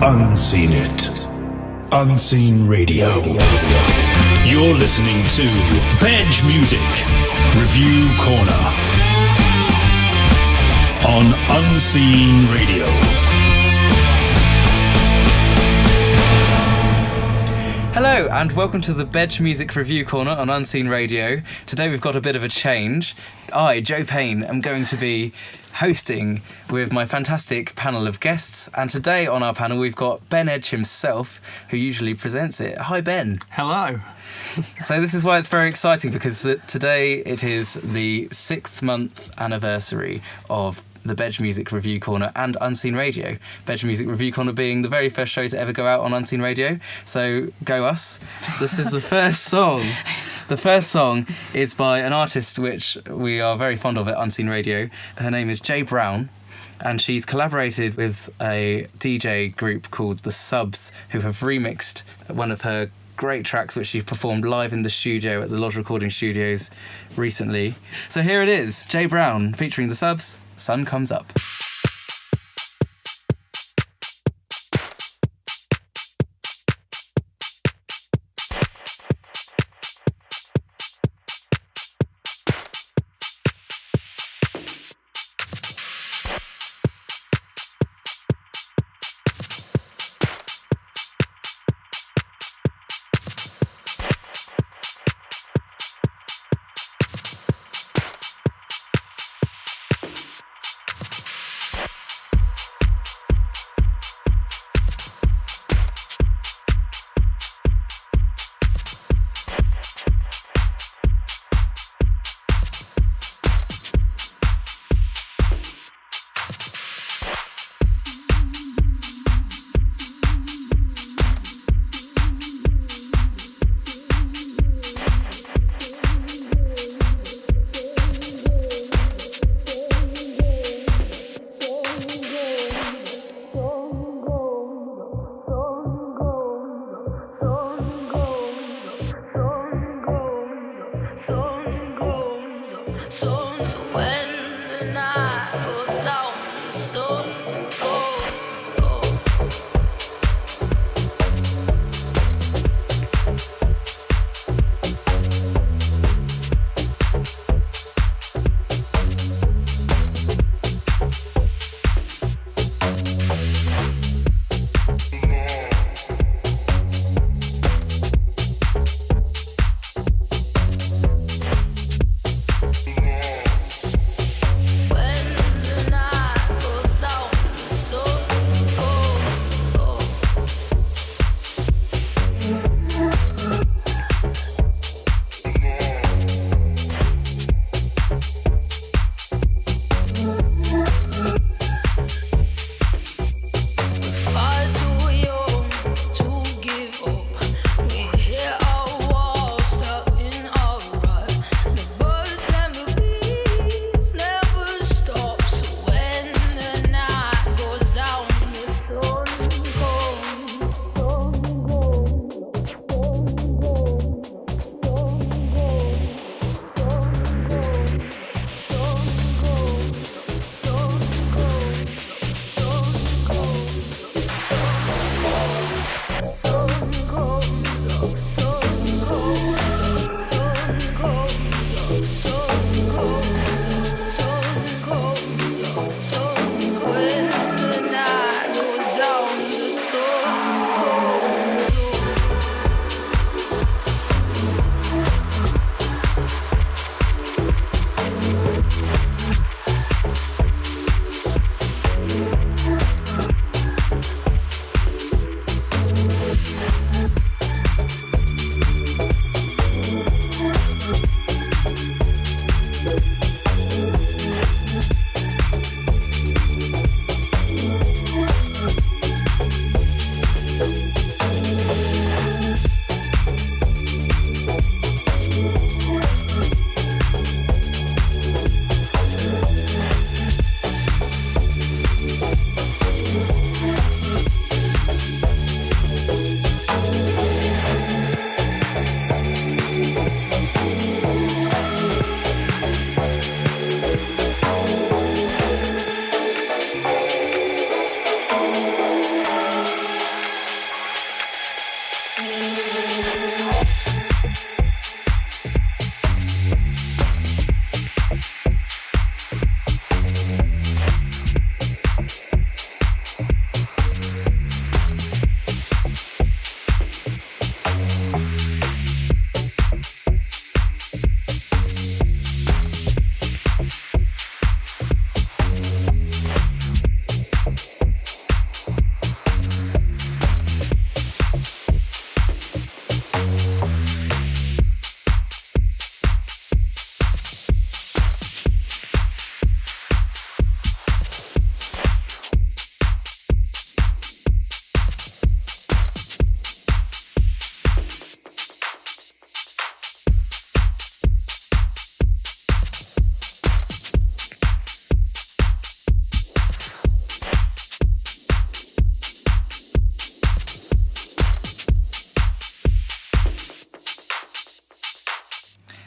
Unseen It. Unseen Radio. You're listening to Bedge Music Review Corner on Unseen Radio. Hello and welcome to the Bedge Music Review Corner on Unseen Radio. Today we've got a bit of a change. I, Joe Payne, am going to be hosting with my fantastic panel of guests, and today on our panel we've got Bedge himself, who usually presents it. Hi Ben. Hello. So this is why it's very exciting, because today it is the 6th-month anniversary of the Bedge Music Review Corner and Unseen Radio. Bedge Music Review Corner being the very first show to ever go out on Unseen Radio. So, go us. This is the first song. The first song is by an artist which we are very fond of at Unseen Radio. Her name is J Brown, and she's collaborated with a DJ group called The Subs, who have remixed one of her great tracks which she performed live in the studio at the Lodge Recording Studios recently. So here it is, J Brown featuring The Subs, Sun Comes Up.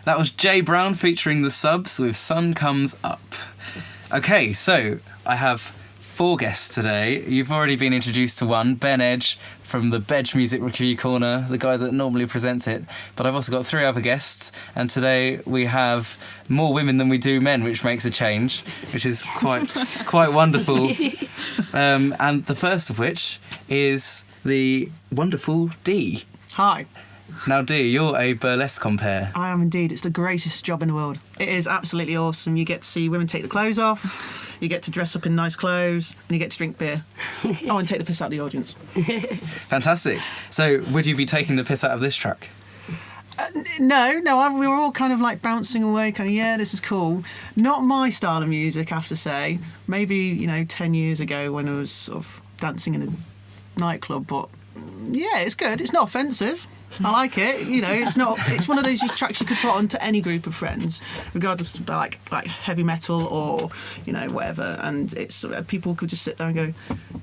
That was Jay Brown featuring the Subs with Sun Comes Up. Okay, so I have 4 guests today. You've already been introduced to one, Ben Edge from the Bedge Music Review Corner, the guy that normally presents it. But I've also got 3 other guests, and today we have more women than we do men, which makes a change, which is quite wonderful. And the first of which is the wonderful Dee. Hi. Now, Dee, you're a burlesque compere. I am indeed. It's the greatest job in the world. It is absolutely awesome. You get to see women take the clothes off, you get to dress up in nice clothes, and you get to drink beer. Oh, and take the piss out of the audience. Fantastic. So, would you be taking the piss out of this track? No, we were all kind of like bouncing away, kind of, yeah, this is cool. Not my style of music, I have to say. Maybe, 10 years ago when I was sort of dancing in a nightclub, but yeah, it's good. It's not offensive. I like it. It's one of those tracks you could put onto any group of friends, regardless of like heavy metal or whatever. And it's people could just sit there and go,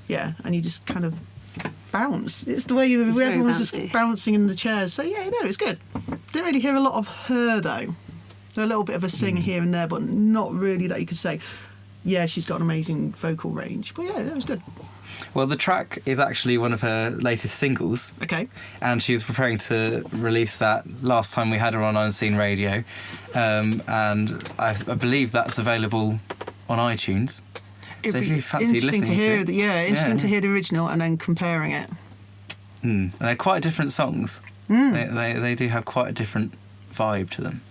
yeah, and you just kind of bounce. It's the way everyone's just bouncing in the chairs. So yeah, it's good. Didn't really hear a lot of her though. A little bit of a sing here and there, but not really that you could say, yeah, she's got an amazing vocal range. But yeah, it was good. Well, the track is actually one of her latest singles. Okay. And she was preparing to release that last time we had her on Unseen Radio. And I believe that's available on iTunes. It'd so if be you fancy listening to hear it. Interesting to hear the original and then comparing it. And they're quite different songs. They do have quite a different vibe to them.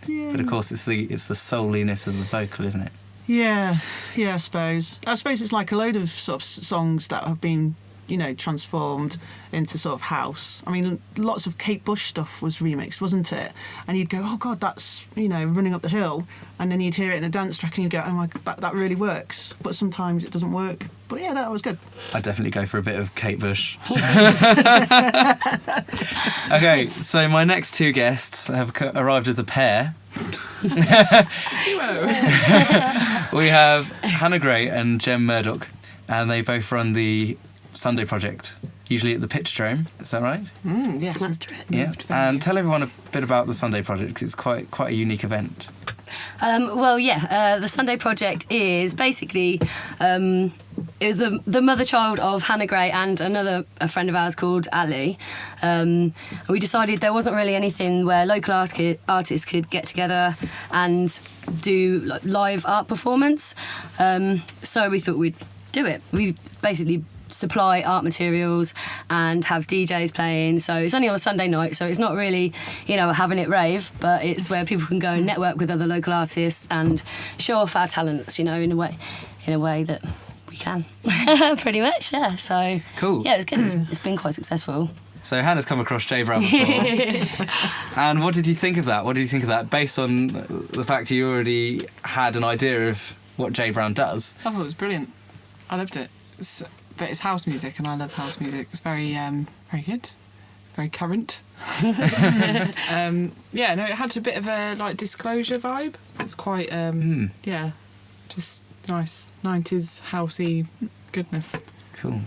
Yeah. But of course, it's the souliness of the vocal, isn't it? Yeah, I suppose. It's like a load of sort of songs that have been, transformed into sort of house. I mean, lots of Kate Bush stuff was remixed, wasn't it? And you'd go, oh God, that's, Running Up the Hill. And then you'd hear it in a dance track and you'd go, oh my God, that really works. But sometimes it doesn't work. But yeah, that was good. I'd definitely go for a bit of Kate Bush. Okay, so my next 2 guests have arrived as a pair. We have Hannah Gray and Jem Murdoch, and they both run the Sunday Project, usually at the Pitchdrome. Is that right? Yes, that's correct. Yeah, and tell everyone a bit about the Sunday Project, because it's quite a unique event. The Sunday Project is basically it was the mother child of Hannah Gray and a friend of ours called Ali. We decided there wasn't really anything where local artists could get together and do live art performance. So we thought we'd do it. We basically supply art materials and have DJs playing, so it's only on a Sunday night, so it's not really having it rave, but it's where people can go and network with other local artists and show off our talents in a way that we can. Pretty much, yeah. So cool. Yeah, it's good. It's been quite successful. So Hannah's come across Jay Brown before. And what did you think of that? Based on the fact you already had an idea of what Jay Brown does? I thought it was brilliant. I loved it. But it's house music, and I love house music. It's very, very good, very current. It had a bit of a disclosure vibe. It's quite, just nice 90s housey goodness. Cool.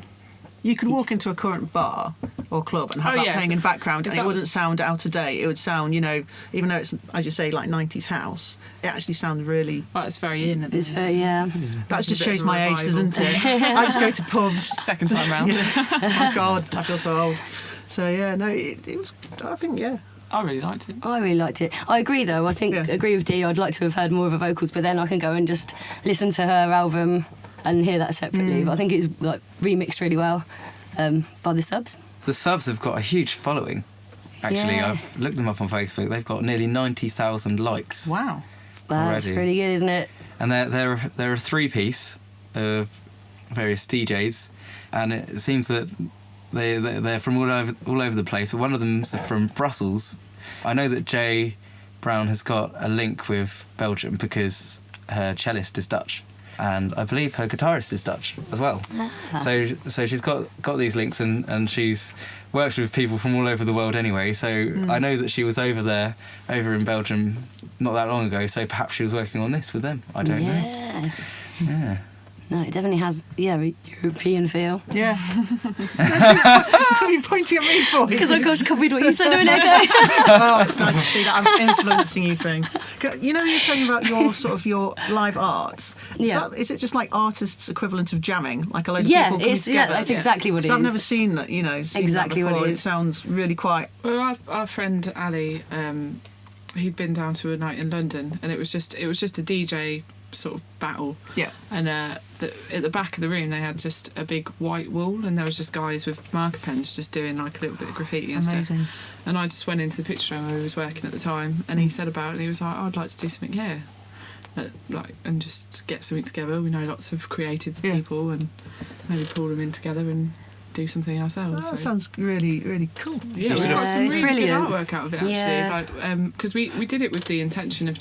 You could walk into a current bar or club and have playing in the background, and it wouldn't sound out of date. It would sound, even though it's, as you say, like 90s house, it actually sounds really... Well, it's very in at this. It's very, yeah. That just shows my age, doesn't it? I just go to pubs. Second time round. Oh, my God, I feel so old. So, yeah, no, it was, I think, yeah. I really liked it. I really liked it. I agree, though. I agree with Dee. I'd like to have heard more of her vocals, but then I can go and just listen to her album and hear that separately. But I think it's remixed really well by the Subs. The Subs have got a huge following. Actually, Yeah. I've looked them up on Facebook. They've got nearly 90,000 likes. Wow. That's Already. pretty good, isn't it? And they're a 3-piece of various DJs, and it seems that they're from all over the place. But one of them's from Brussels. I know that Jay Brown has got a link with Belgium because her cellist is Dutch, and I believe her guitarist is Dutch as well. So she's got these links, and she's worked with people from all over the world anyway. So I know that she was over in Belgium not that long ago. So perhaps she was working on this with them. I don't know. Yeah. Yeah. No, it definitely has, a European feel. Yeah. What are you pointing at me for? Because I just copied what you said a minute ago. Oh, it's nice to see that I'm influencing you thing. You know, you're talking about your live arts. Is it just like artists' equivalent of jamming? Like a load of people coming together? Yeah, that's exactly what it is. I've never seen that, seen exactly that before. what it is. It sounds really quite... Well, our friend Ali, he'd been down to a night in London, and it was just a DJ sort of battle. Yeah. And at the back of the room, they had just a big white wall, and there was just guys with marker pens just doing like a little bit of graffiti and Amazing. stuff. And I just went into the picture room where he was working at the time, and he said about it, and he was like, I'd like to do something here. And just get something together. We know lots of creative people, and maybe pull them in together and do something ourselves. That sounds really, really cool. Yeah, we got some it's really brilliant. good artwork out of it, actually. Because we did it with the intention of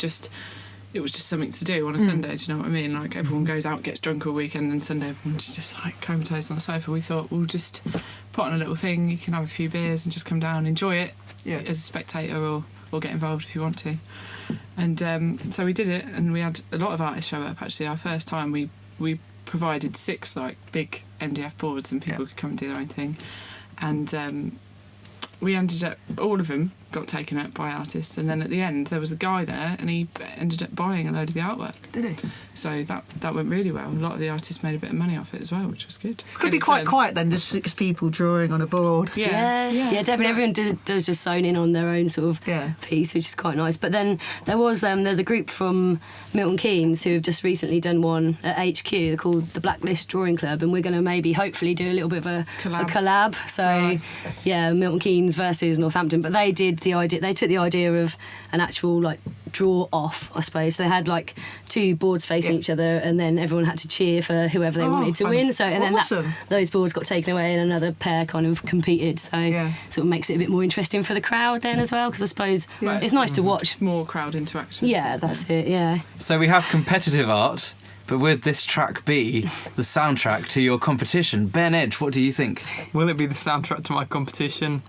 it was just something to do on a Sunday, do you know what I mean? Like, everyone goes out, gets drunk all weekend, and Sunday everyone's just like comatose on the sofa. We thought, we'll just put on a little thing, you can have a few beers and just come down and enjoy it as a spectator, or get involved if you want to. And so we did it, and we had a lot of artists show up, actually. Our first time, we provided 6 like big MDF boards, and people could come and do their own thing. And we ended up, all of them got taken up by artists, and then at the end there was a guy there, and he ended up buying a load of the artwork. Did he? So that went really well. A lot of the artists made a bit of money off it as well, which was good. Could be quite quiet then, just 6 people drawing on a board. Yeah, definitely. Everyone does just zone in on their own sort of piece, which is quite nice. But then there's a group from Milton Keynes who have just recently done one at HQ. They're called the Blacklist Drawing Club, and we're going to maybe hopefully do a little bit of a collab. So Milton Keynes versus Northampton. But they took the idea of an actual like draw off, I suppose. So they had like 2 boards facing each other, and then everyone had to cheer for whoever they wanted to win. So then those boards got taken away, and another pair kind of competed. So sort of makes it a bit more interesting for the crowd then as well, because I suppose it's nice to watch more crowd interaction. Yeah, that's it. Yeah. So we have competitive art, but would this track be the soundtrack to your competition? Ben Edge, what do you think? Will it be the soundtrack to my competition?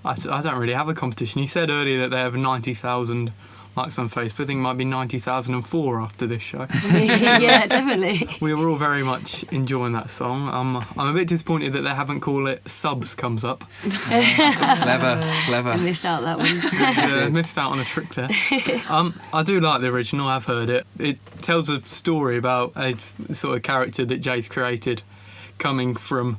I don't really have a competition. You said earlier that they have 90,000 likes on Facebook. I think it might be 90,004 after this show. Yeah, definitely. We were all very much enjoying that song. I'm a bit disappointed that they haven't called it Subs Comes Up. Clever. I missed out that one. Missed out on a trick there. I do like the original. I've heard it. It tells a story about a sort of character that Jay's created coming from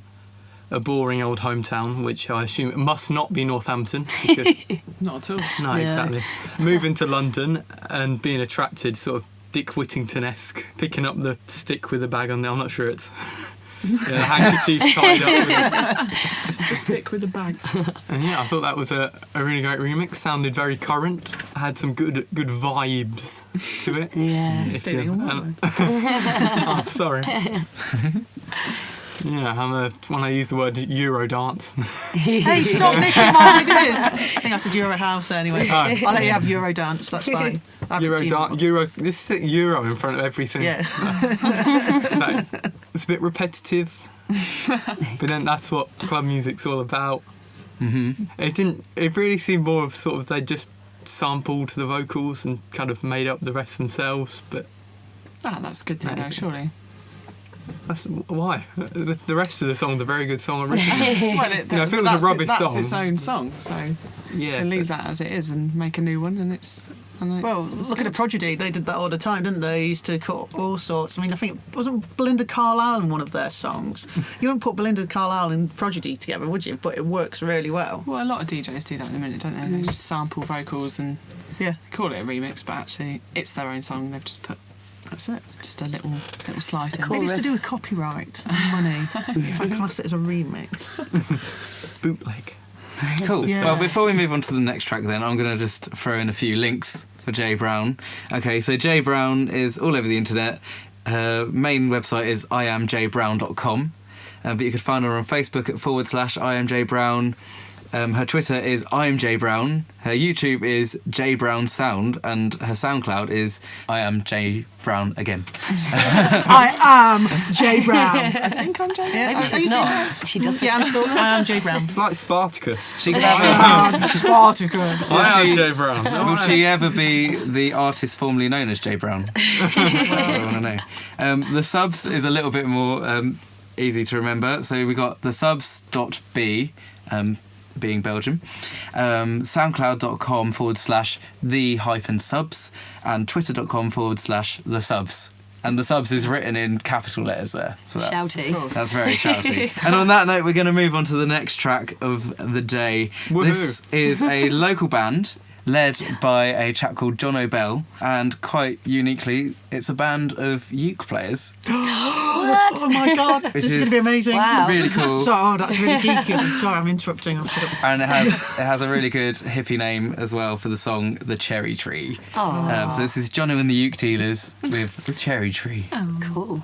a boring old hometown, which I assume it must not be Northampton. Not at all. No, exactly. Moving to London and being attracted, sort of Dick Whittington-esque, picking up the stick with the bag on there. I'm not sure it's a handkerchief tied up with The stick with the bag. And I thought that was a really great remix. Sounded very current. Had some good vibes to it. Yeah. Stealing all my words. Oh, sorry. Yeah, when I use the word Eurodance. Hey, stop nicking my ideas! I think I said Euro House anyway. Oh. I'll let you have Eurodance, that's fine. Just stick Euro in front of everything. Yeah. So, it's a bit repetitive. But then that's what club music's all about. Mm-hmm. It really seemed more of sort of they just sampled the vocals and kind of made up the rest themselves, but That's a good thing though, surely. that's why. The rest of the song's a very good song originally. Well, if it was a rubbish that's song, its own song, so you can leave that as it is and make a new one, and it's look at the Prodigy. They did that all the time, didn't they? They used to cut all sorts. I mean, I think wasn't Belinda Carlisle in one of their songs. You wouldn't put Belinda Carlisle and Prodigy together, would you? But it works really well. Well, a lot of DJs do that in a minute, don't they? They just sample vocals and call it a remix, but actually it's their own song. They've just put just a little slice in. Maybe it's to do with copyright and money. If I class it as a remix. bootleg. Cool. Yeah. Well, before we move on to the next track then, I'm going to just throw in a few links for Jay Brown. Okay, so Jay Brown is all over the internet. Her main website is iamjbrown.com, but you could find her on Facebook at /IamJBrown. Her Twitter is I'm J Brown. Her YouTube is J Brown Sound, and her SoundCloud is I am J Brown again. I am J Brown. I think I'm Jono. Yeah, Maybe are she's you not. J Brown? She does. Yeah, I'm still J Brown. It's like Spartacus. She can have Spartacus. I am she- J Brown. Will she ever be the artist formerly known as J Brown? That's what I want to know. The subs is a little bit more easy to remember. So we got the subs.b, being Belgium, soundcloud.com/the-subs, and twitter.com/the subs. And the subs is written in capital letters there. So Shouty. that's very shouty. And on that note, we're going to move on to the next track of the day. Woohoo. This is a local band led by a chap called Jono Bell, and quite uniquely, it's a band of uke players. Oh my god, this is is going to be amazing. Wow. Really cool. So, that's really geeky. Sorry, I'm interrupting. I should have. And it has a really good hippie name as well for the song The Cherry Tree. So this is Jono and the Uke Dealers with The Cherry Tree. Cool.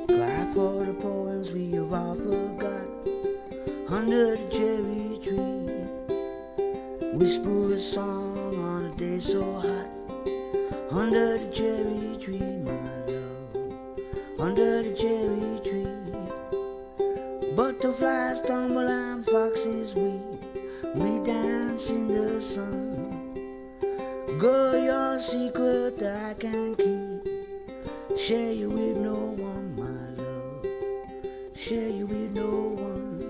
Cry for the poems we have all forgot under the cherry tree. Whisper a song on a day so hot under the cherry tree, my love, under the cherry tree. Butterflies tumble and foxes weep. We dance in the sun. Girl, your secret I can't keep. Share you with no one, my love. Share you with no one.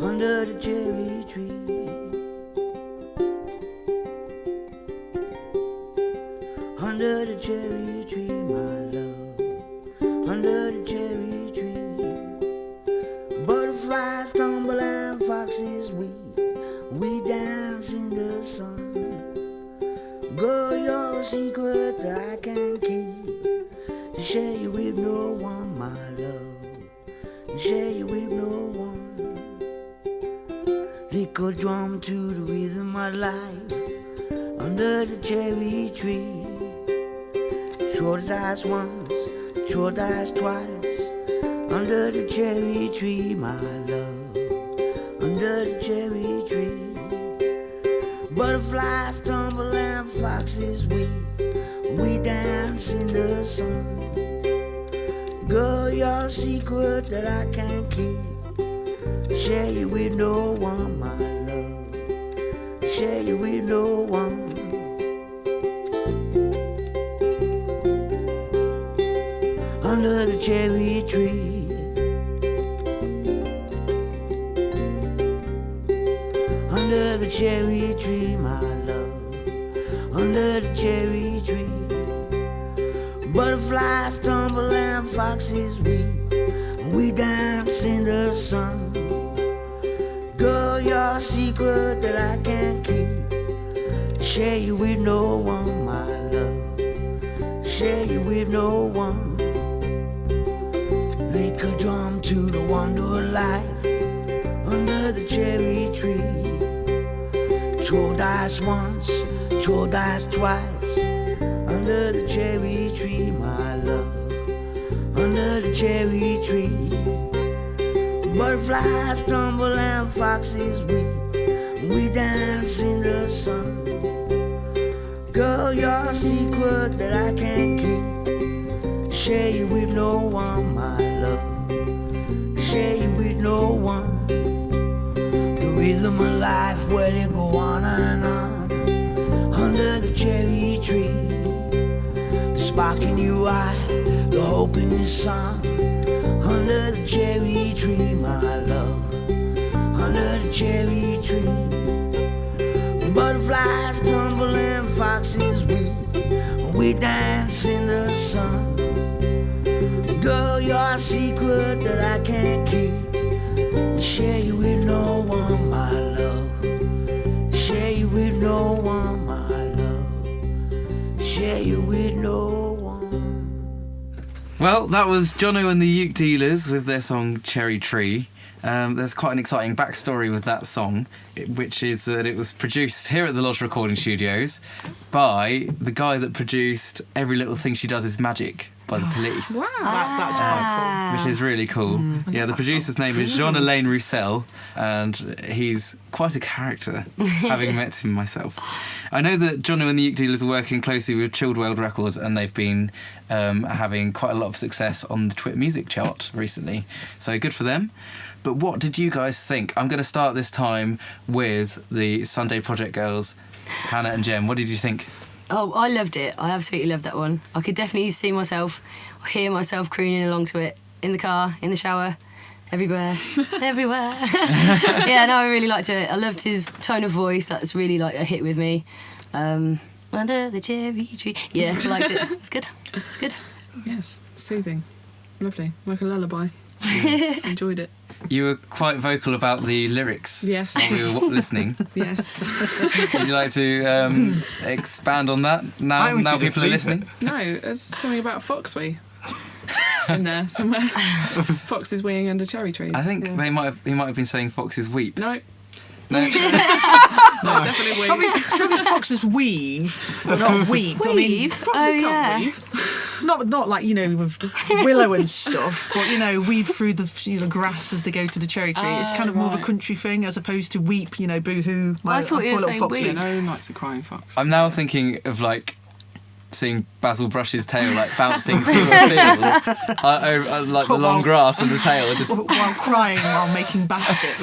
Under the cherry tree. Under the cherry tree, my love. Under the cherry tree. Butterflies tumble and foxes weep. We dance in the sun. Girl, your secret I can't keep. To share you with no one, my love. To share you with no one. Lick a drum to the rhythm of life. Under the cherry tree. Throw the dice once, throw the dice twice. Under the cherry tree, my love. Under the cherry tree. Butterflies tumble and foxes weep. We dance in the sun. Girl, your secret that I can't keep. Share you with no one, my love. Share you with no one. Under the cherry tree. Under the cherry tree, my love. Under the cherry tree. Butterflies tumble and foxes weep. We dance in the sun. Girl, your secret that I can't keep. Share you with no one, my love. Share you with no one. Lick a drum to the wonder of life. Under the cherry tree. Throw dice once, throw dice twice. Under the cherry tree, my love. Under the cherry tree. Butterflies tumble and foxes weep. We dance in the sun. Girl, your secret that I can't keep. Share you with no one, my love. Share you with no one. The rhythm of life, where they go on and on. Under the cherry tree. The spark in your eye, the hope in your song. Under the cherry tree, my love. Under the cherry tree. I can't keep. Share you with no one, my love. Share you with no one, my love. Share you with no one. Well, that was Jono and the Uke Dealers with their song Cherry Tree. There's quite an exciting backstory with that song, which is that it was produced here at the Lodge Recording Studios by the guy that produced Every Little Thing She Does Is Magic by the Police. Wow. That's quite Which is really cool. Yeah, the producer's name is Jean-Alain Roussel, and he's quite a character, having met him myself. I know that Jono and the Uke Dealers are working closely with Chilled World Records, and they've been having quite a lot of success on the Twit Music chart recently. So good for them. But what did you guys think? I'm going to start this time with the Sunday Project girls, Hannah and Jem. What did you think? Oh, I loved it. I absolutely loved that one. I could definitely see myself, hear myself crooning along to it in the car, in the shower, everywhere, everywhere. Yeah, no, I really liked it. I loved his tone of voice. That's really like a hit with me. Under the cherry tree. Yeah, I liked it. It's good. It's good. Yes, soothing. Lovely. Like a lullaby. Enjoyed it. You were quite vocal about the lyrics Yes. while we were listening. Yes. Would you like to expand on that now I think we should people are just leave listening? No, there's something about foxwee in there somewhere. Foxes weeing under cherry trees. I think he might have been saying foxes weep. No, No. it's definitely wee. Probably foxes weave, but not weep. I mean, Weave? Foxes Oh, yeah. can't weave. not like, you know, with willow and stuff, but, you know, weave through the grass as they go to the cherry tree. It's kind of more of a right. country thing as opposed to weep, you know, boo-hoo. I thought you were poor little saying foxy. weep. No likes a crying fox. I'm now thinking of like seeing Basil Brush's tail like bouncing through a field, like the long grass and the tail just. While crying while making baskets.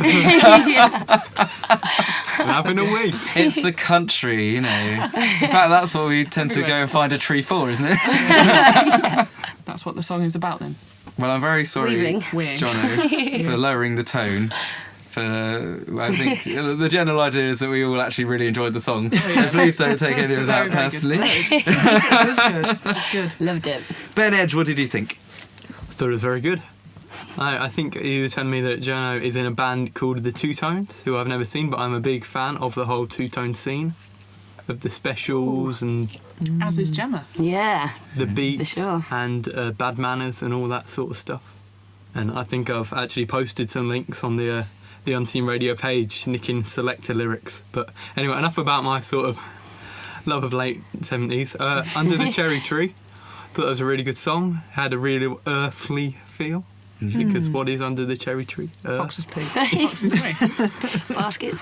Having a wee. It's the country, you know. In fact, that's what we tend to go and find a tree for, isn't it? That's what the song is about then. Well, I'm very sorry, Weaving. Weeing. Jono, for lowering the tone. I think the general idea is that we all actually really enjoyed the song. So please don't take any of that Very, very good personally. It was good. It was good. Loved it. Ben Edge, what did you think? I thought it was very good. I think you were telling me that Jono is in a band called the Two Tones, who I've never seen, but I'm a big fan of the whole two-tone scene, of the specials and As is Gemma. Yeah. the beats sure. and bad manners and all that sort of stuff. And I think I've actually posted some links on the Unseen Radio page, nicking selector lyrics. But anyway, enough about my sort of love of late 70s. Under the Cherry Tree, thought that was a really good song. Had a really earthly feel. Because what is under the cherry tree? Fox's pee. Foxes wee. Baskets.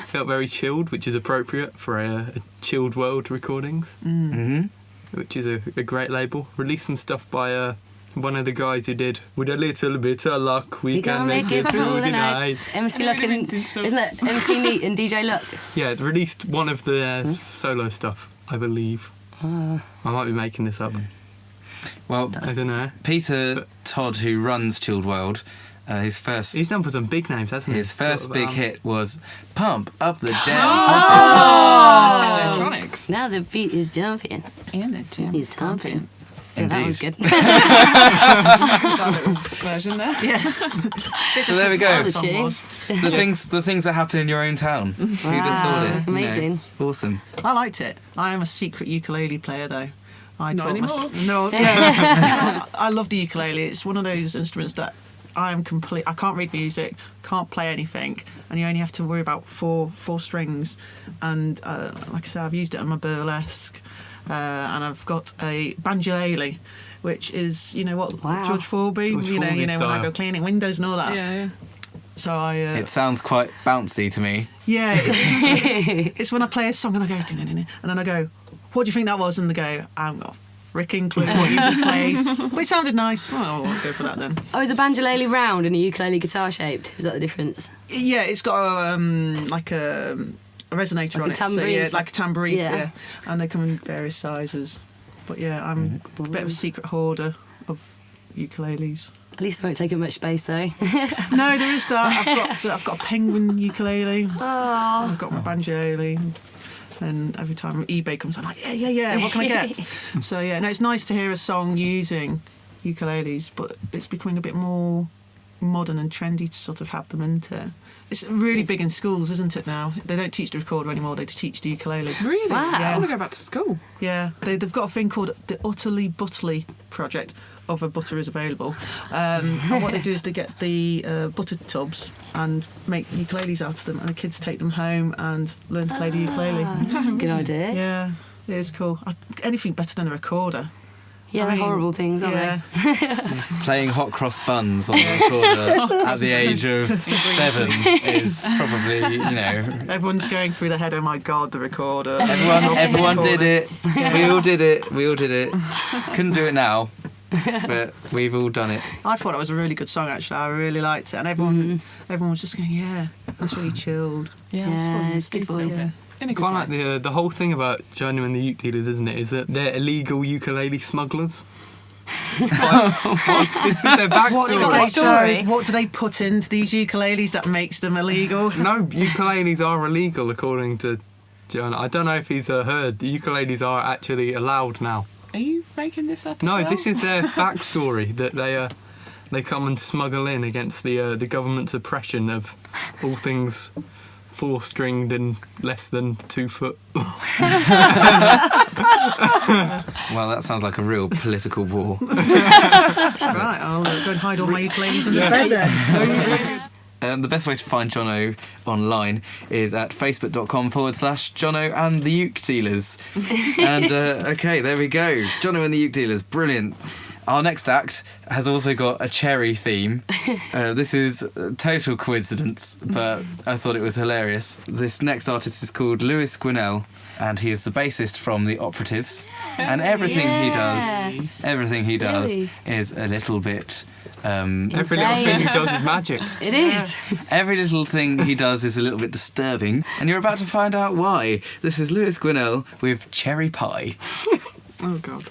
Felt very chilled, which is appropriate for a Chilled World Recordings, Mm-hmm. which is a great label. Released some stuff by one of the guys who did With a Little Bit of Luck We Can Make It Through the Night. MC I Luck know and the stuff. isn't that MC Neat and DJ Luck? Yeah, it released one of the solo stuff, I believe. I might be making this up. Well, I don't know. Peter Todd, who runs Chilled World, his first He's done for some big names, hasn't he? his first Sort of, big hit was "Pump Up the Jam." Electronics. Now the beat is jumping. And the Gem. He's thumping. Yeah, that was good. That's our little version there. So there we go. That's a tune. The things that happen in your own town. Who'd have thought it? that's you know? amazing. Awesome. I liked it. I am a secret ukulele player, though. I Not taught anymore. No, yeah. I love the ukulele. It's one of those instruments that I can't read music, can't play anything, and you only have to worry about four strings. And like I said, I've used it on my burlesque, and I've got a banjolele, which is, you know what, Wow. George Formby, George you know Formby when I style. go cleaning windows and all that. Yeah. So I It sounds quite bouncy to me. yeah, it's when I play a song and I go, and then I go, what do you think that was? And they go, I haven't got a freaking clue what you just played. But it sounded nice. Well, I'll go for that then. Oh, is a banjolele round and a ukulele guitar shaped? Is that the difference? Yeah, it's got like a resonator Like on a it. tambourine, So, it's like a tambourine. yeah. Yeah. And they come in various sizes. But yeah, I'm a bit of a secret hoarder of ukuleles. At least they won't take up much space though. No, there is that. I've got a penguin ukulele. Oh. I've got my banjolele. And every time eBay comes, I'm like, yeah. What can I get? So yeah, no, it's nice to hear a song using ukuleles, but it's becoming a bit more modern and trendy to sort of have them into. It's really big in schools, isn't it, now? They don't teach the recorder anymore, they teach the ukulele. Really? Wow. I want to go back to school. Yeah, they've got a thing called the Utterly Butterly project, of a butter is available. And what they do is they get the butter tubs and make ukuleles out of them, and the kids take them home and learn to play the ukulele. That's a good idea. Yeah, it is cool. Anything better than a recorder. Yeah, I they're mean, horrible things, aren't yeah. Playing hot cross buns on the recorder at the age of 7 is probably, Everyone's going through their head, oh my God, the recorder. Everyone did it. We all did it. Couldn't do it now, but we've all done it. I thought it was a really good song, actually. I really liked it. And everyone was just going, yeah, that's really chilled. Yeah, it's good voice. Yeah. In a good Quite way. like the whole thing about Jono and the uke dealers, isn't it? Is that they're illegal ukulele smugglers. This is their backstory. Story. What do they put into these ukuleles that makes them illegal? No, ukuleles are illegal according to Jono. I don't know if he's heard. The ukuleles are actually allowed now. Are you making this up? No, as well? this is their backstory that they come and smuggle in against the government's oppression of all things 4-stringed and less than 2 foot. Well, that sounds like a real political war. Right, I'll go and hide all my ukuleles in the bed then. The best way to find Jono online is at facebook.com/Jono and the Uke Dealers. And okay, there we go. Jono and the Uke Dealers, brilliant. Our next act has also got a cherry theme. This is a total coincidence, but I thought it was hilarious. This next artist is called Gwinnell, and he is the bassist from the Operatives. And everything he does Really? is a little bit... Every little thing he does is magic. It is. Every little thing he does is a little bit disturbing, and you're about to find out why. This is Gwinnell with Cherry Pie. Oh, God.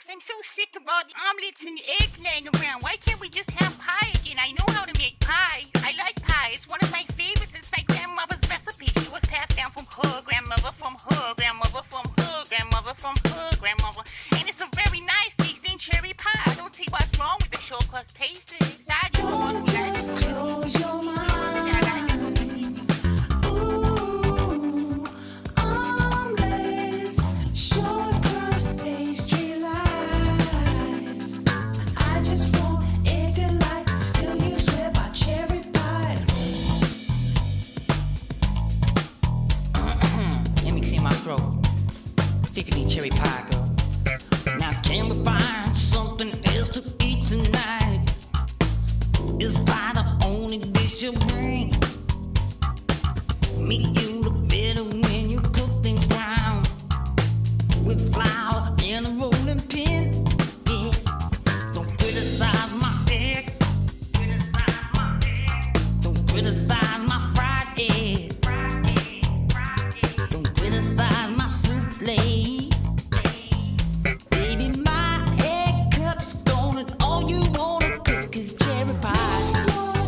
I'm so sick of all the omelets and eggs laying around. Why can't we just have pie again? I know how to make pie. I like pie. It's one of my favorites. It's my grandmother's recipe. She was passed down from her grandmother, from her grandmother, from her grandmother, from her grandmother. And it's a very nice tasting cherry pie. I don't see what's wrong with the short crust pastry. I just want to close your mind. Particularly cherry pie, girl. Now can we find something else to eat tonight? Is pie the only dish you bring? Make you look better when you cook things brown with flour and a rolling pin. Yeah. Don't criticize my egg. Don't criticize my fried egg. Don't criticize my souffle. Baby, my egg cup's gone and all you wanna cook is cherry pie.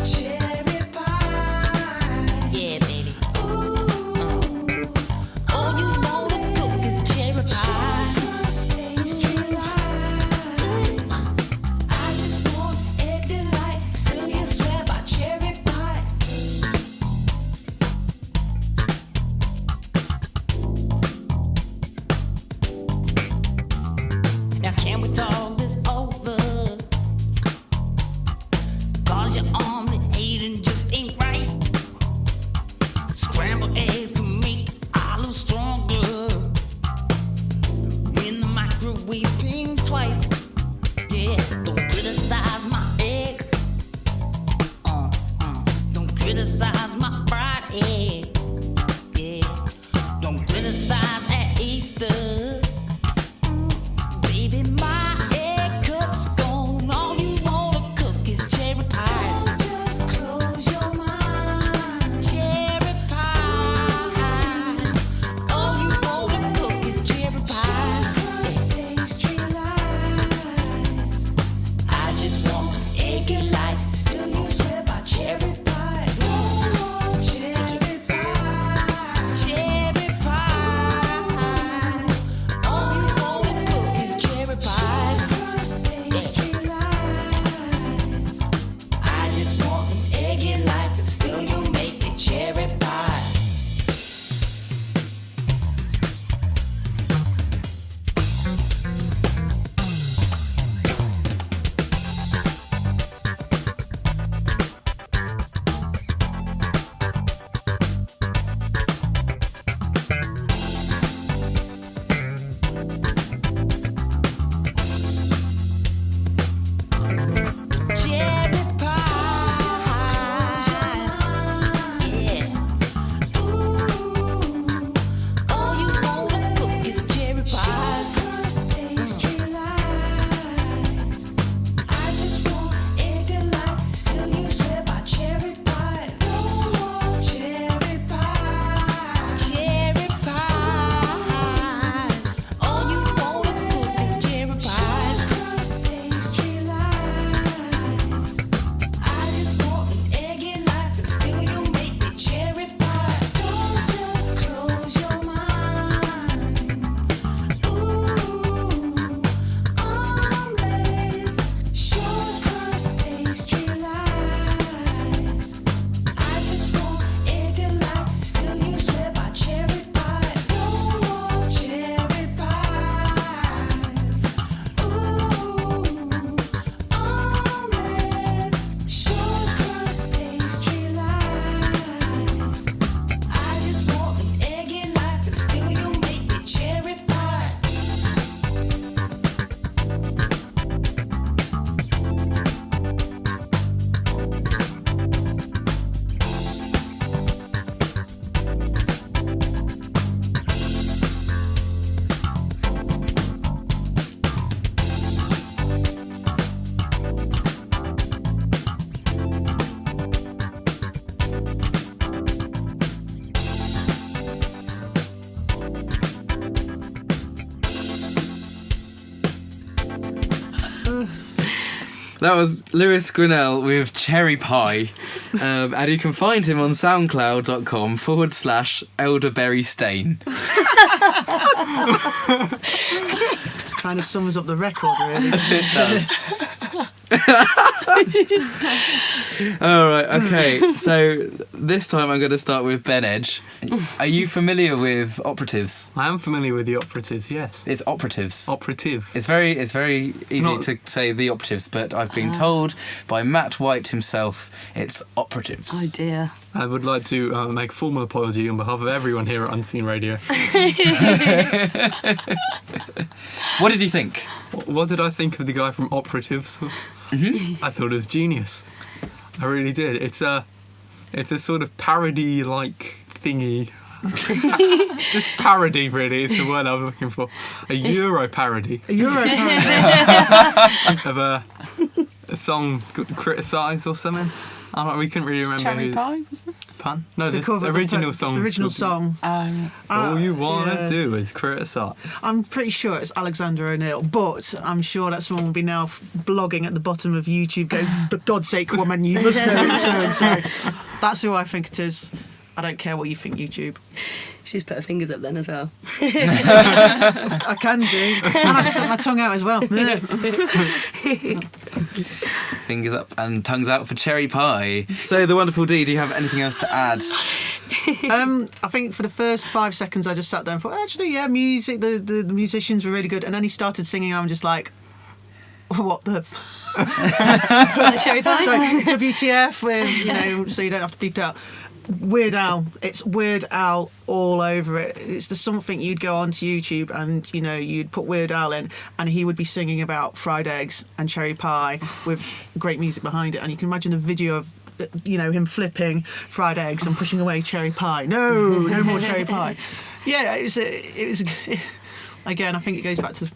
Cherry pie. Yeah, baby. All you wanna cook is cherry pie. I just want egg delight. Still you swear by cherry pie. Now can we talk this over? Cause your omelet eating just ain't right. Scrambled eggs can make olives stronger when the microwave pings twice. Yeah, don't criticize my egg. Don't criticize my fried egg. Yeah, don't criticize at Easter. Baby, my egg cup's gone. All you wanna cook is cherry pie. Just close your mind. Cherry pie. All you wanna cook is cherry pie. Pastry lies. I just want egg and light. Still you swear by cherry pie. That was Lewis Gwinnell with Cherry Pie. And you can find him on soundcloud.com/elderberrystain. Kind of sums up the record, really. It does. All right, okay. So this time I'm going to start with Bedge. Are you familiar with operatives? I am familiar with the operatives, yes. It's operatives. Operative. It's very easy not- to say the operatives, but I've been told by Matt White himself it's operatives. Oh dear. I would like to make a formal apology on behalf of everyone here at Unseen Radio. What did you think? What did I think of the guy from Operatives? I thought it was genius. I really did. It's a sort of parody-like thingy. Just parody, really, is the word I was looking for. A Euro parody A Euro parody. of a song criticised or something. I don't know, we couldn't really remember Cherry who. Pie, wasn't it? Pun? No, The the cover, original song. The original song. All you want to yeah. do is criticise. I'm pretty sure it's Alexander O'Neill, but I'm sure that someone will be now blogging at the bottom of YouTube going, for God's sake, woman, you must know it's so and so. That's who I think it is. I don't care what you think, YouTube. She's put her fingers up then as well. I can do. And I stuck my tongue out as well. Fingers up and tongues out for Cherry Pie. So, the wonderful Dee, do you have anything else to add? I think for the first 5 seconds I just sat there and thought, actually, yeah, music, the musicians were really good. And then he started singing and I'm just like, what the... The Cherry Pie? So, WTF, with, so you don't have to beep it out. Weird Al, it's Weird Al all over it. It's the something you'd go onto YouTube and you'd put Weird Al in and he would be singing about fried eggs and cherry pie with great music behind it, and you can imagine a video of him flipping fried eggs and pushing away cherry pie. No more cherry pie. Yeah, it was again, I think it goes back to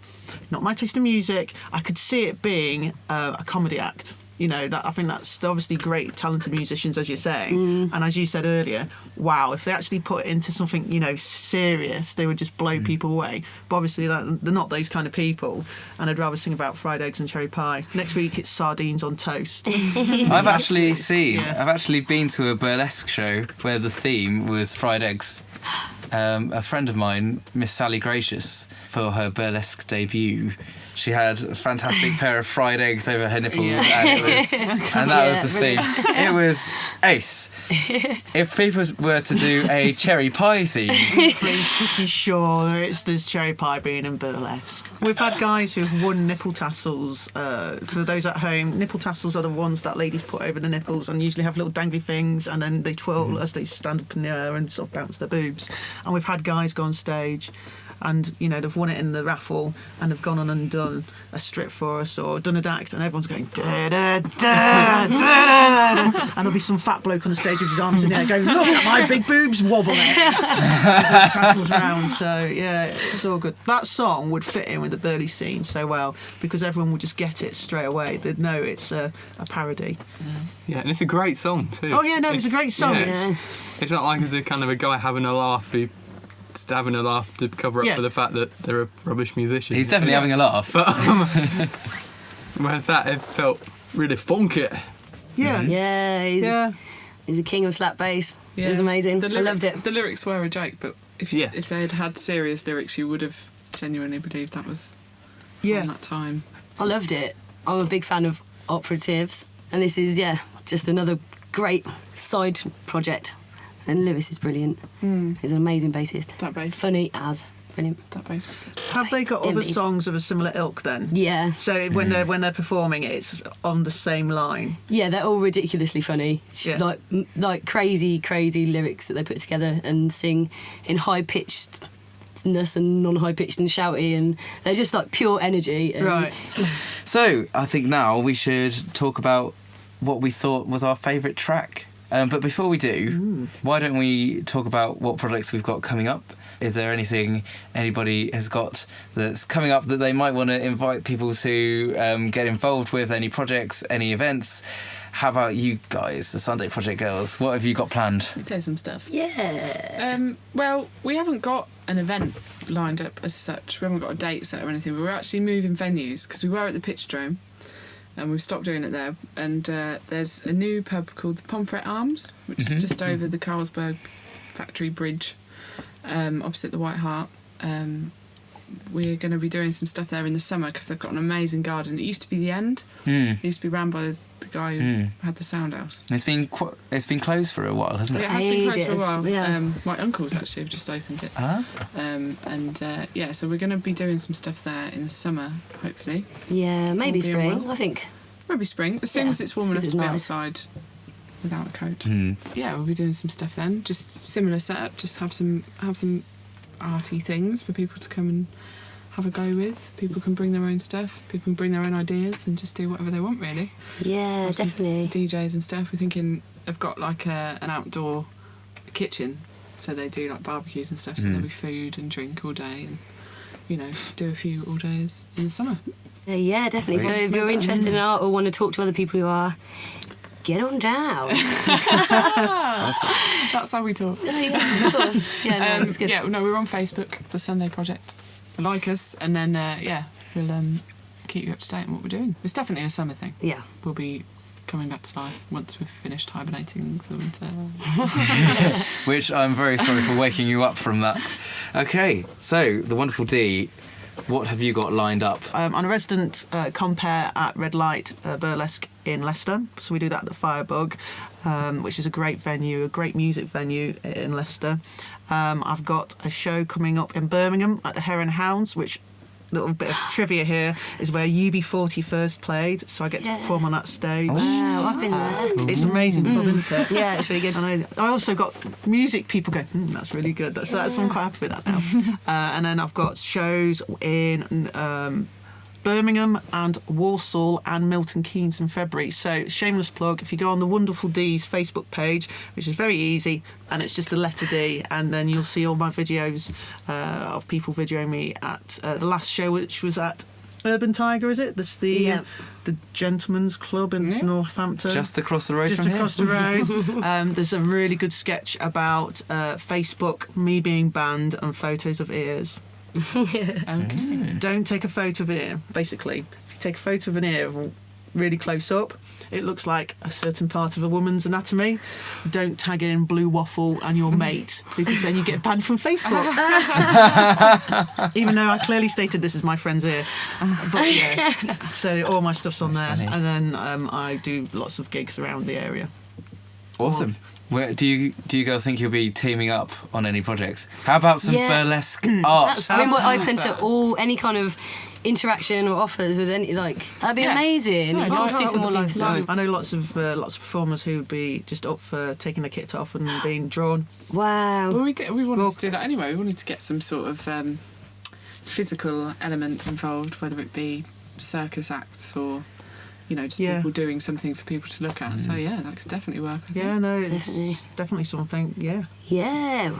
not my taste in music. I could see it being a comedy act. I think that's obviously great, talented musicians, as you're saying. And as you said earlier, wow, if they actually put it into something, serious, they would just blow people away. But obviously, they're not those kind of people. And I'd rather sing about fried eggs and cherry pie. Next week, it's sardines on toast. I've actually been to a burlesque show where the theme was fried eggs. A friend of mine, Miss Sally Gracious, for her burlesque debut, she had a fantastic pair of fried eggs over her nipples, and that was the theme. It was ace. If people were to do a cherry pie theme, I'm pretty sure there's cherry pie being in burlesque. We've had guys who've won nipple tassels. For those at home, nipple tassels are the ones that ladies put over the nipples and usually have little dangly things, and then they twirl as they stand up in the air and sort of bounce their boobs. And we've had guys go on stage and they've won it in the raffle and they've gone on and done a strip for us or done an act and everyone's going da da da da da, and there'll be some fat bloke on the stage with his arms in the air going, look at my big boobs wobbling as it tassels round. So yeah, it's all good. That song would fit in with the burley scene so well because everyone would just get it straight away. They'd know it's a parody. Yeah, and it's a great song too. Oh yeah, no, it's a great song. Yeah, it's not like it's a kind of a guy having a laugh who just having a laugh to cover up for the fact that they're a rubbish musician. he's definitely having a laugh. But whereas that, it felt really funky. Yeah. He's a king of slap bass. Yeah. It was amazing. I loved it. The lyrics were a joke, but if they had serious lyrics, you would have genuinely believed that was from that time. I loved it. I'm a big fan of operatives, and this is just another great side project. And Lewis is brilliant. He's an amazing bassist. That bass. Funny as. Brilliant. That bass was good. Have they got other Dimmies. songs of a similar ilk then? Yeah. So when they're performing, it's on the same line. Yeah, they're all ridiculously funny. Yeah. Like crazy lyrics that they put together and sing in high-pitchedness and non-high-pitched and shouty, and they're just like pure energy. And Right. So, I think now we should talk about what we thought was our favourite track. But before we do, why don't we talk about what projects we've got coming up? Is there anything anybody has got that's coming up that they might want to invite people to get involved with? Any projects, any events? How about you guys, the Sunday Project girls? What have you got planned? Let's say some stuff. Yeah. Well, we haven't got an event lined up as such. We haven't got a date set or anything, but we're actually moving venues because we were at the Pitch Drome and we've stopped doing it there. And there's a new pub called the Pomfret Arms, which is just over the Carlsberg Factory Bridge, opposite the White Hart. We're going to be doing some stuff there in the summer because they've got an amazing garden. It used to be the End. It used to be ran by the guy who had the Sound House. It's been closed for a while, hasn't it? It has been closed for a while. Yeah. My uncles actually have just opened it. Ah. So we're going to be doing some stuff there in the summer, hopefully. Yeah, maybe All being spring. well. I think. Maybe spring, as soon as it's warm enough to be outside without a coat. Yeah, we'll be doing some stuff then. Just similar setup. Just have some arty things for people to come and have a go with. People can bring their own stuff. People can bring their own ideas and just do whatever they want, really. Yeah, Have some definitely. DJs and stuff. We're thinking they've got like an outdoor kitchen, so they do like barbecues and stuff. So there'll be food and drink all day, and do a few all days in the summer. Yeah, definitely. So if you're interested in art or want to talk to other people who are, get on down. That's how we talk. Yeah, of course. Yeah, no, it's good. Yeah, no, we're on Facebook, the Sunday Project. Like us, and then we'll keep you up to date on what we're doing. It's definitely a summer thing. Yeah. We'll be coming back to life once we've finished hibernating for the winter. Which I'm very sorry for waking you up from that. Okay, so the wonderful Dee, what have you got lined up? I'm a resident compere at Red Light Burlesque in Leicester. So we do that at the Firebug, which is a great venue, a great music venue in Leicester. I've got a show coming up in Birmingham at the Hare and Hounds, which, little bit of trivia here, is where UB40 first played. So I get to perform on that stage. Wow, I've been there. It's an amazing pub, isn't it? Yeah, it's really good. And I also got music people go, that's really good. That's I'm quite happy with that now. And then I've got shows in Birmingham and Walsall and Milton Keynes in February. So shameless plug, if you go on the Wonderful D's Facebook page, which is very easy, and it's just the letter D, and then you'll see all my videos of people videoing me at the last show, which was at Urban Tiger, is it? This the Gentleman's Club in Northampton. Just across the road Just from across here. the road. There's a really good sketch about Facebook, me being banned, and photos of ears. Okay. Don't take a photo of an ear. Basically, if you take a photo of an ear really close up, it looks like a certain part of a woman's anatomy. Don't tag in blue waffle and your mate, because then you get banned from Facebook. Even though I clearly stated this is my friend's ear. But yeah, so all my stuff's on there. And then I do lots of gigs around the area. Awesome. Where, do you girls think you'll be teaming up on any projects? How about some burlesque art? We're open to any kind of interaction or offers with any, that'd be amazing. We'd love to do some more live stuff. I know lots of performers who would be just up for taking the kit off and being drawn. Wow. Well, we wanted to do that anyway. We wanted to get some sort of physical element involved, whether it be circus acts or just people doing something for people to look at. So that could definitely work. I think. Yeah, no, it's definitely something. Yeah.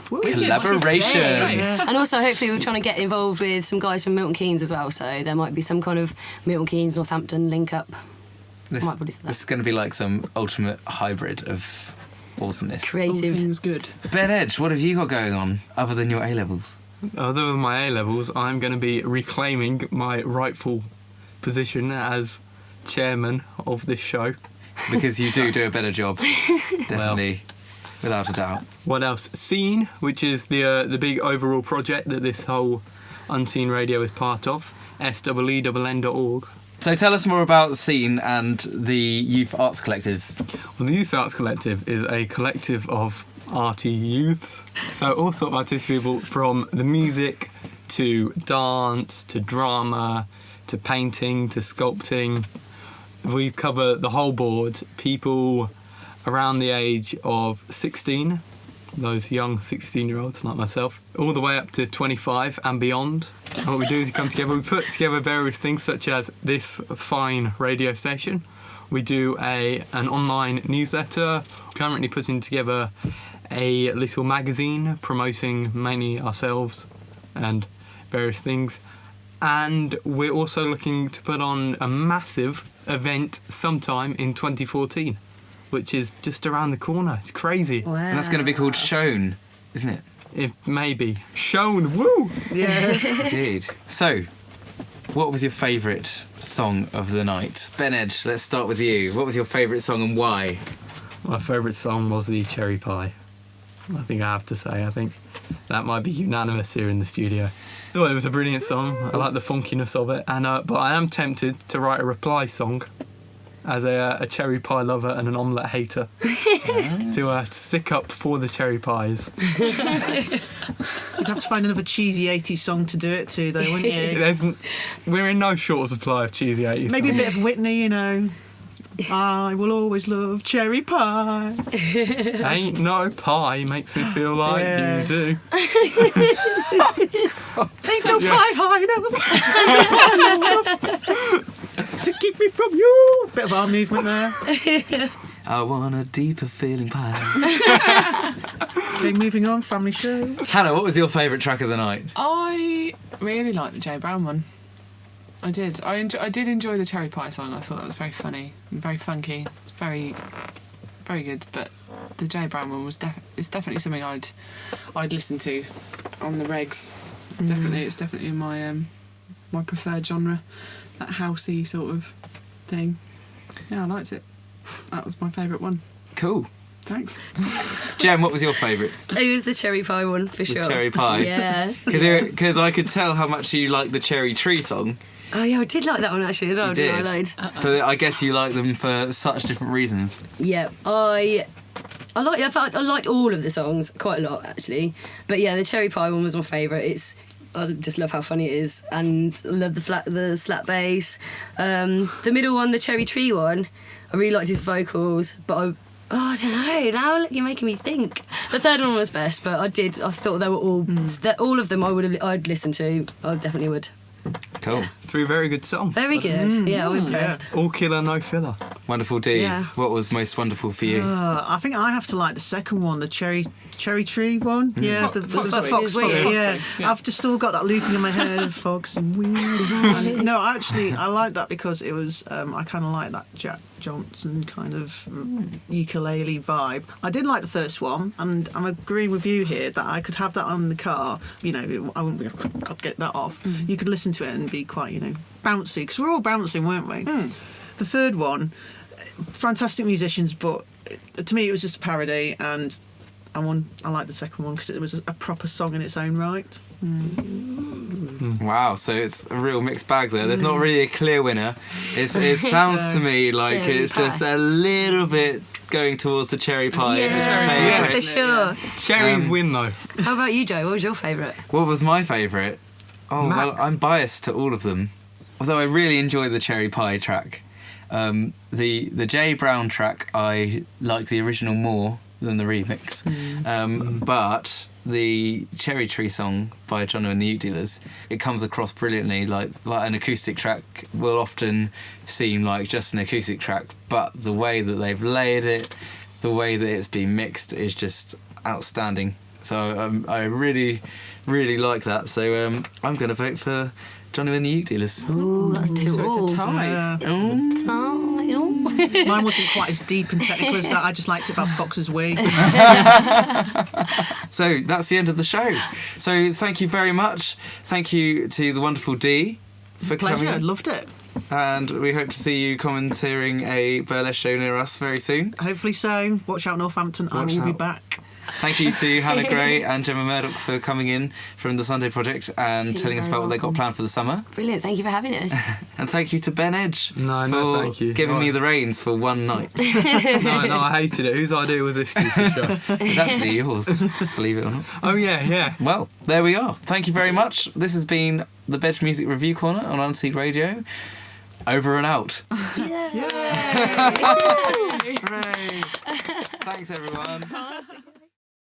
Collaboration. And also, hopefully, we're trying to get involved with some guys from Milton Keynes as well. So there might be some kind of Milton Keynes, Northampton link up. This is going to be like some ultimate hybrid of awesomeness. Creative. All things good. Bedge, what have you got going on other than your A-levels? Other than my A-levels, I'm going to be reclaiming my rightful position as chairman of this show. Because you do a better job. Definitely. Without a doubt. What else? SeeNN, which is the big overall project that this whole Unseen Radio is part of. SEENN.org. So tell us more about SeeNN and the Youth Arts Collective. Well, the Youth Arts Collective is a collective of arty youths. So all sort of artistic people, from the music to dance to drama to painting to sculpting. We cover the whole board. People around the age of 16, those young 16-year-olds like myself, all the way up to 25 and beyond. And what we do is we come together, we put together various things such as this fine radio station. We do an online newsletter, currently putting together a little magazine promoting mainly ourselves and various things. And we're also looking to put on a massive event sometime in 2014, which is just around the corner. It's crazy. Wow. And that's going to be called Shown, isn't it? It may be. Shown, woo! Yeah. Indeed. So, what was your favourite song of the night? Bedge, let's start with you. What was your favourite song and why? My favourite song was the Cherry Pie. I think I have to say. I think that might be unanimous here in the studio. I thought it was a brilliant song. I like the funkiness of it. And but I am tempted to write a reply song as a cherry pie lover and an omelette hater to stick up for the cherry pies. You'd have to find another cheesy 80s song to do it to, though, wouldn't you? We're in no short supply of cheesy 80s Maybe songs. a bit of Whitney, you know. I will always love cherry pie. Ain't no pie makes me feel like you do. Ain't no pie high enough to keep me from you. Bit of arm movement there. I want a deeper feeling pie. Okay, moving on, family show. Hannah, what was your favourite track of the night? I really liked the Jay Brown one. I did. I did enjoy the Cherry Pie song. I thought that was very funny and very funky. It's very, very good. But the Jay Brown one was it's definitely something I'd listen to on the regs. Definitely, it's definitely in my my preferred genre, that housey sort of thing. Yeah, I liked it. That was my favourite one. Cool. Thanks. Jem, what was your favourite? It was the cherry pie one for sure. The cherry pie? Yeah. Because I could tell how much you like the Cherry Tree song. Oh yeah, I did like that one actually as well. You didn't did. I? Loads. But I guess you like them for such different reasons. Yeah, I liked all of the songs quite a lot actually. But yeah, the cherry pie one was my favourite. I just love how funny it is, and love the slap bass. The middle one, the Cherry Tree one, I really liked his vocals, but I don't know. Now you're making me think. The third one was best, but I thought they were all all of them. I'd listen to. I definitely would. Cool. Yeah. 3 very good songs. Very good. Yeah, I'm impressed. All killer, no filler. Wonderful D. Yeah. What was most wonderful for you? I think I have to like the second one, the cherry tree one. Yeah, the Fox fox. Tree. Yeah. Yeah. I've just still got that looping in my head. Fox and weird. No, actually, I like that because it was. I kind of like that Jack Johnson kind of ukulele vibe. I did like the first one, and I'm agreeing with you here that I could have that on the car. You know, I wouldn't be able to get that off. You could listen to it and be quite, bouncy, because we're all bouncing, weren't we? The third one, fantastic musicians, but to me it was just a parody, and I like the second one because it was a proper song in its own right. Wow, so it's a real mixed bag there. There's not really a clear winner. It sounds to me like Cherry it's pie. just a little bit going towards the cherry pie. Yeah, favourite. for sure. Cherries win though. How about you, Joe? What was your favourite? What was my favourite? Oh, Max. well, I'm biased to all of them. Although I really enjoy the cherry pie track. The Jay Brown track, I like the original more than the remix. But the Cherry Tree song by Jono and the Ute Dealers, it comes across brilliantly. Like an acoustic track will often seem like just an acoustic track, but the way that they've layered it, the way that it's been mixed is just outstanding. So I really, really like that. So I'm going to vote for Jono and the Ute Dealers. Ooh, that's 2 So it's a tie. Mine wasn't quite as deep and technical as that. I just liked it about Fox's Way. So that's the end of the show. So thank you very much. Thank you to the wonderful Dee for Pleasure, coming. loved it. And we hope to see you commentating a burlesque show near us very soon. Hopefully so. Watch out, Northampton. I Watch will be out. back. Thank you to Hannah Gray and Gemma Murdoch for coming in from the Sunday Project and You're telling us very about what they got welcome. planned for the summer. Brilliant. Thank you for having us. And thank you to Bedge No, for thank you. giving me Right. the reins for one night. No, I hated it. Whose idea was this stupid show? It's actually yours, believe it or not. Oh yeah. Well, there we are. Thank you very much. This has been the Bedge Music Review Corner on UnSeen Radio. Over and out. Yeah. Hooray. Thanks, everyone.